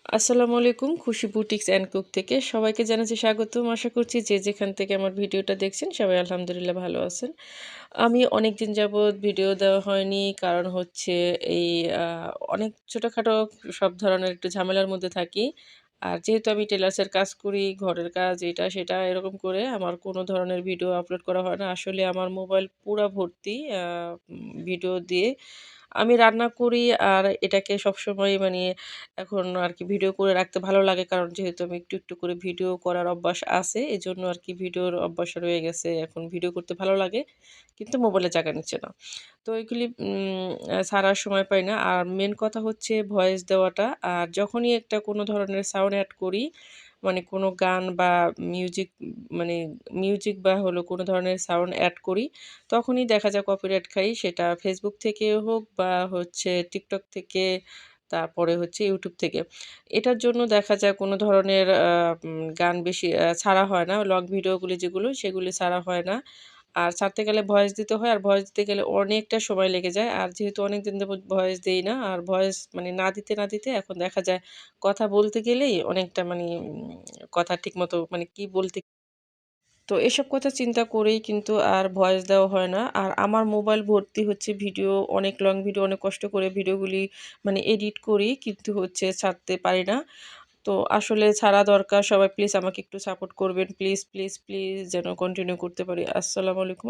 আসসালামু আলাইকুম। খুশি বুটিক্স অ্যান্ড কুক থেকে সবাইকে জানাচ্ছি স্বাগতম। আশা করছি যে যেখান থেকে আমার ভিডিওটা দেখছেন সবাই আলহামদুলিল্লাহ ভালো আছেন। আমি অনেকদিন যাবৎ ভিডিও দেওয়া হয়নি। কারণ হচ্ছে এই আ অনেক ছোটখাটো সব ধরনের একটু ঝামেলার মধ্যে থাকি। আর যেহেতু আমি টেলার্সের কাজ করি, ঘরের কাজ এটা সেটা এরকম করে আমার কোনো ধরনের ভিডিও আপলোড করা হয় না। আসলে আমার মোবাইল পুরা ভর্তি ভিডিও দিয়ে। আমি রান্না করি আর এটাকে সবসময় মানে এখন আরকি ভিডিও করে রাখতে ভালো লাগে। কারণ যেহেতু আমি একটু করে ভিডিও করার অভ্যাস আছে। এজন্য আরকি ভিডিওর অভ্যাস রয়ে গেছে। এখন ভিডিও করতে ভালো লাগে। কিন্তু মোবাইলে জায়গা নিচ্ছে না। তো এগুলি ছাড়ার সময় পাই না। আর মেইন কথা হচ্ছে ভয়েস দেওয়াটা। আর যখনই একটা কোনো ধরনের সাউন্ড এড করি, মানে কোনো গান বা মিউজিক মানে মিউজিক বা হলো কোনো ধরনের সাউন্ড এড করি, তখনই দেখা যায় কপিরাইট খাই। সেটা Facebook থেকে হোক বা হচ্ছে TikTok থেকে, তারপরে হচ্ছে YouTube থেকে। এটার জন্য দেখা যায় কোনো ধরনের গান বেশি ছাড়া হয় না। লং ভিডিওগুলি যেগুলো সেগুলি ছাড়া হয় না। আর ছাড়তে গেলে ভয়েস দিতে হয়। আর ভয়েস দিতে গেলে অনেকটা সময় লেগে যায়। আর যেহেতু অনেকদিন যাবত ভয়েস দেই না। আর ভয়েস মানে না দিতে এখন দেখা যায় কথা বলতে গেলেই অনেকটা মানি কথা ঠিকমতো মানে কি বলতে তো এসব কথা চিন্তা করেই কিন্তু আর ভয়েস দেওয়া হয় না। আর আমার মোবাইল ভর্তি হচ্ছে ভিডিও, অনেক লং ভিডিও অনেক কষ্ট করে ভিডিওগুলি মানে এডিট করি কিন্তু হচ্ছে ছাড়তে পারি না। তো আসলে ছাড়া দরকার। সবাই প্লিজ আমাকে একটু সাপোর্ট করবেন। প্লিজ যেন কন্টিনিউ করতে পারি। আসসালামু আলাইকুম।